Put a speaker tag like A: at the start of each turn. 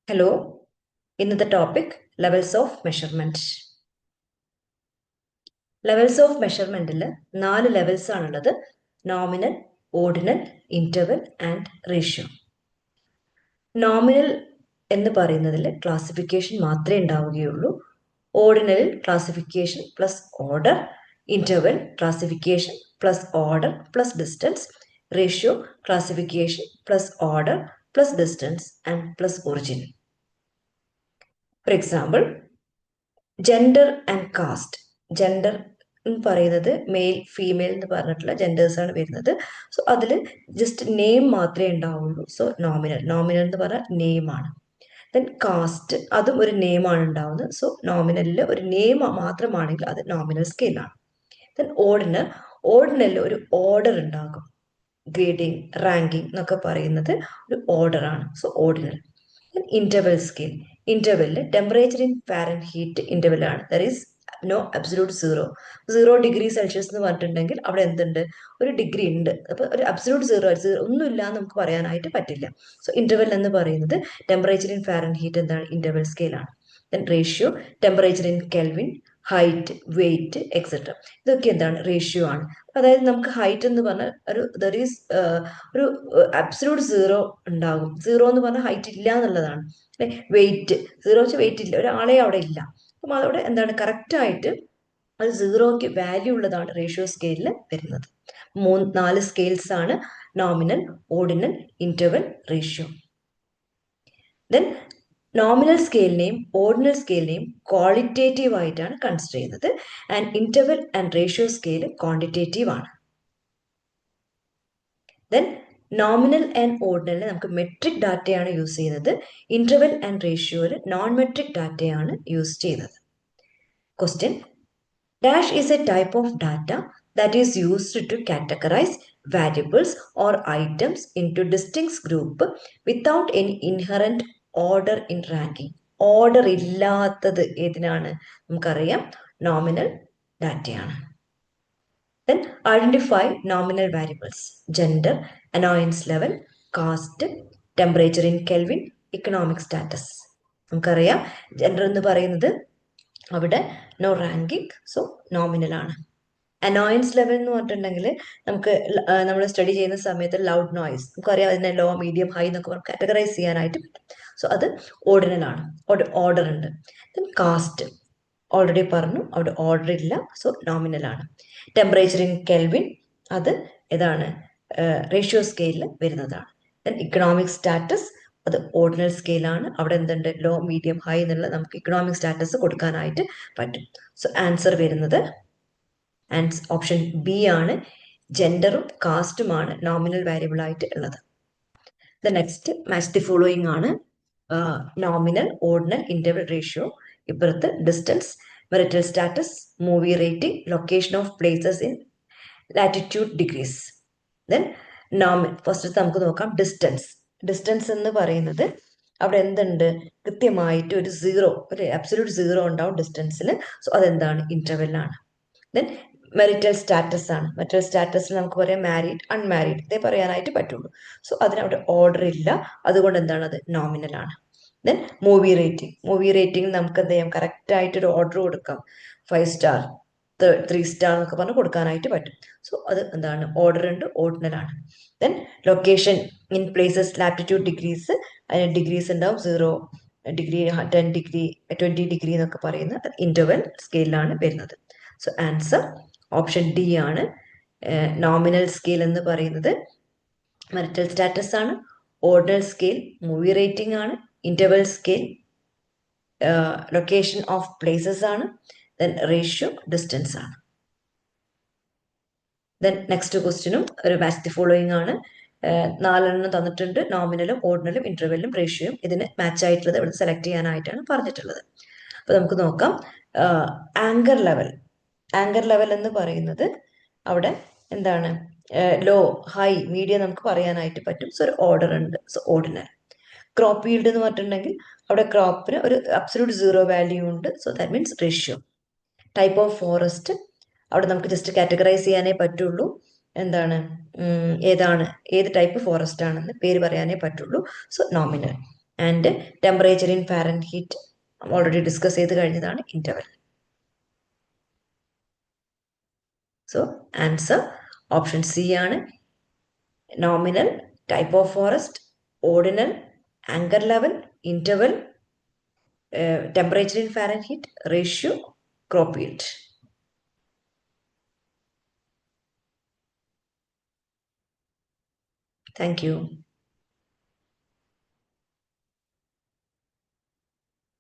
A: Hello, ഇന്നത്തെ topic levels of measurement. Levels of മെഷർമെന്റിൽ 4 levels ആണുള്ളത്: nominal, ordinal, interval and ratio. Nominal എന്ന് പറയുന്നതിൽ ക്ലാസിഫിക്കേഷൻ മാത്രമേ ഉണ്ടാവുകയുള്ളൂ. ഓർഡിനലിൽ classification plus order, interval classification plus order plus distance, ratio classification plus order plus distance and plus origin. For example, gender and caste. Gender എന്ന് പറയുന്നത് mail, female എന്ന് പറഞ്ഞിട്ടുള്ള genders ആണ് വരുന്നത്. സോ അതിൽ ജസ്റ്റ് നെയിം മാത്രമേ ഉണ്ടാവുള്ളൂ. സോ നോമിനൽ എന്ന് പറഞ്ഞാൽ നെയിം ആണ്. ദെൻ കാസ്റ്റ്, അതും ഒരു നെയിം ആണ് ഉണ്ടാവുന്നത്. സോ നോമിനലിൽ ഒരു നെയിം മാത്രമാണെങ്കിൽ അത് നോമിനൽ സ്കെയിലാണ്. ദെൻ ഓർഡിനലിൽ ഒരു ഓർഡർ ഉണ്ടാകും. ഗ്രേഡിംഗ്, റാങ്കിങ് എന്നൊക്കെ പറയുന്നത് ഒരു ഓർഡർ ആണ്. So ordinal. Interval scale. ഇന്റർവെല്ലിൽ ടെമ്പറേച്ചർ ഇൻ ഫാരൻഹീറ്റ് ഇന്റർവെൽ ആണ്. ദർ ഈസ് നോ അബ്സല്യൂട്ട് 0 എന്ന് പറഞ്ഞിട്ടുണ്ടെങ്കിൽ അവിടെ എന്തുണ്ട്? ഒരു ഡിഗ്രി ഉണ്ട്. അപ്പൊ ഒരു അബ്സല്യൂട്ട് സീറോ ഒന്നുമില്ല എന്ന് നമുക്ക് പറയാനായിട്ട് പറ്റില്ല. സോ ഇന്റർവെൽ എന്ന് പറയുന്നത് ടെമ്പറേച്ചർ ഇൻ ഫാരൻഹീറ്റ് എന്താണ്? ഇന്റർവെൽ സ്കെയിൽ ആണ്. Then ratio, temperature in Kelvin, height, weight etcetera. ഇതൊക്കെ എന്താണ്? റേഷ്യോ ആണ്. അതായത് നമുക്ക് ഹൈറ്റ് എന്ന് പറഞ്ഞാൽ ദർ ഈസ് ഒരു അബ്സല്യൂട്ട് 0 ഉണ്ടാകും. 0 എന്ന് പറഞ്ഞാൽ ഹൈറ്റ് ഇല്ല എന്നുള്ളതാണ്. വെയിറ്റ് 0 വെച്ചാൽ വെയിറ്റ് ഇല്ല, ഒരാളെ അവിടെ ഇല്ല. അപ്പം അതവിടെ എന്താണ്? കറക്റ്റായിട്ട് അത് 0ക്ക് വാല്യൂ ഉള്ളതാണ് റേഷ്യോ സ്കെയിലിൽ വരുന്നത്. 4 സ്കെയിൽസ് ആണ്: nominal, ordinal, interval, ratio. Then nominal സ്കെയിലിനെയും ഓർഡിനൽ സ്കെയിലിനെയും ക്വാളിറ്റേറ്റീവ് ആയിട്ടാണ് കൺസിഡർ ചെയ്യുന്നത്. And interval and ratio scale quantitative ആണ്. ദെൻ നോമിനൽ ആൻഡ് ഓർഡിനലിൽ നമുക്ക് മെട്രിക് ഡാറ്റയാണ് യൂസ് ചെയ്യുന്നത്. ഇന്റർവൽ ആൻഡ് റേഷ്യോയിൽ നോൺ മെട്രിക് ഡാറ്റയാണ് യൂസ് ചെയ്യുന്നത്. Question: dash is a type of data that is used to categorize variables or items into distinct group without any inherent order in ranking. Order ഇല്ലാത്തത് ഏതിനാണ്? നമുക്കറിയാം, nominal ഡാറ്റയാണ്. Then identify nominal variables: gender, annoyance level, caste, temperature in Kelvin, economic status. നമുക്കറിയാം, gender എന്ന് പറയുന്നത് അവിടെ no ranking, so nominal ആണ്. Annoyance level എന്ന് പറഞ്ഞിട്ടുണ്ടെങ്കിൽ നമുക്ക് നമ്മൾ സ്റ്റഡി ചെയ്യുന്ന സമയത്ത് ലൗഡ് നോയ്സ്, നമുക്കറിയാം അതിനെ ലോ, മീഡിയം, ഹൈ എന്നൊക്കെ നമുക്ക് കാറ്റഗറൈസ് ചെയ്യാനായിട്ട് പറ്റും. സോ അത് ഓർഡിനൽ ആണ്. ഓർഡർ ഉണ്ട്. ദെൻ കാസ്റ്റ് ഓൾറെഡി പറഞ്ഞു, അവിടെ ഓർഡർ ഇല്ല, സോ നോമിനൽ ആണ്. ടെമ്പറേച്ചർ ഇൻ കെൽവിൻ, അത് ഏതാണ്? റേഷ്യോ സ്കെയിലിൽ വരുന്നതാണ്. ദെൻ ഇക്കണോമിക് സ്റ്റാറ്റസ്, അത് ഓർഡിനൽ സ്കെയിലാണ്. അവിടെ എന്തുണ്ട്? ലോ, മീഡിയം, ഹൈ എന്നുള്ള നമുക്ക് ഇക്കണോമിക് സ്റ്റാറ്റസ് കൊടുക്കാനായിട്ട് പറ്റും. സോ ആൻസർ വരുന്നത് ഓപ്ഷൻ ബി ആണ്. ജെൻഡറും കാസ്റ്റുമാണ് നോമിനൽ വാരിയബിൾ ആയിട്ട് ഉള്ളത്. The next match the following ആണ്. Nominal, ordinal, interval, ratio. ഇപ്പുറത്ത് distance, marital status, movie rating, location of places in latitude, degrees. Then first നമുക്ക് നോക്കാം ഡിസ്റ്റൻസ്. ഡിസ്റ്റൻസ് എന്ന് പറയുന്നത് അവിടെ എന്തുണ്ട്? കൃത്യമായിട്ട് ഒരു അബ്സല്യൂട്ട് 0 ഉണ്ടാവും ഡിസ്റ്റൻസിൽ. സോ അതെന്താണ്? ഇന്റർവെല്ലാണ്. ദെൻ മെറിറ്റൽ സ്റ്റാറ്റസ് ആണ്. മെറിറ്റൽ സ്റ്റാറ്റസിൽ നമുക്ക് പറയാം മാരീഡ്, അൺമാരീഡ്, ഇതേ പറയാനായിട്ട് പറ്റുള്ളൂ. സോ അതിനവിടെ ഓർഡർ ഇല്ല, അതുകൊണ്ട് എന്താണ്? അത് നോമിനൽ ആണ്. ദെൻ മൂവി റേറ്റിംഗ് നമുക്ക് എന്ത് ചെയ്യാം? കറക്റ്റ് ആയിട്ട് ഒരു ഓർഡർ കൊടുക്കാം. 5 സ്റ്റാർ, 3 സ്റ്റാർ എന്നൊക്കെ പറഞ്ഞ് കൊടുക്കാനായിട്ട് പറ്റും. സോ അത് എന്താണ്? ഓർഡർ ഉണ്ട്, ഓർഡിനൽ ആണ്. Then location in places, latitude, degrees, അതിന് ഡിഗ്രീസ് ഉണ്ടാവും. 0 ഡിഗ്രി, 10 ഡിഗ്രി, 20 ഡിഗ്രി എന്നൊക്കെ പറയുന്ന ഇന്റർവെൽ സ്കെയിലാണ് വരുന്നത്. സോ ആൻസർ ഓപ്ഷൻ ഡി ആണ്. നോമിനൽ സ്കെയിൽ എന്ന് പറയുന്നത് മെറിറ്റൽ സ്റ്റാറ്റസ് ആണ്. ഓർഡിനൽ സ്കെയിൽ മൂവി റേറ്റിംഗ് ആണ്. Interval scale location of places ആണ്. ദെൻ റേഷ്യോ ഡിസ്റ്റൻസ് ആണ്. ദെൻ നെക്സ്റ്റ് ക്വസ്റ്റ്യനും ഒരു മാച്ച് ദി ഫോളോയിങ് ആണ്. 4 തന്നിട്ടുണ്ട്: നോമിനലും, ഓർഡിനലും, ഇന്റർവെല്ലും, റേഷ്യോയും. ഇതിന് മാച്ച് ആയിട്ടുള്ളത് ഇവിടെ സെലക്ട് ചെയ്യാനായിട്ടാണ് പറഞ്ഞിട്ടുള്ളത്. അപ്പൊ നമുക്ക് നോക്കാം. ആങ്കർ ലെവൽ എന്ന് പറയുന്നത് അവിടെ എന്താണ്? ലോ, ഹൈ, മീഡിയം നമുക്ക് പറയാനായിട്ട് പറ്റും. സോ ഒരു ഓർഡർ ഉണ്ട്. So ordinal. ക്രോപ്പ് ഫീൽഡ് എന്ന് പറഞ്ഞിട്ടുണ്ടെങ്കിൽ അവിടെ ക്രോപ്പിന് ഒരു അബ്സല്യൂട്ട് 0 വാല്യൂ ഉണ്ട്. So that means ratio. Type of forest, അവിടെ നമുക്ക് ജസ്റ്റ് കാറ്റഗറൈസ് ചെയ്യാനേ പറ്റുള്ളൂ. എന്താണ്? ഏത് ടൈപ്പ് ഫോറസ്റ്റ് ആണെന്ന് പേര് പറയാനേ പറ്റുള്ളൂ. So nominal. And temperature in Fahrenheit already discuss ചെയ്ത് കഴിഞ്ഞതാണ് interval. So answer option C ആണ്. Nominal, type of forest, ordinal, anchor level, interval, temperature in Fahrenheit, ratio, crop yield. Thank you.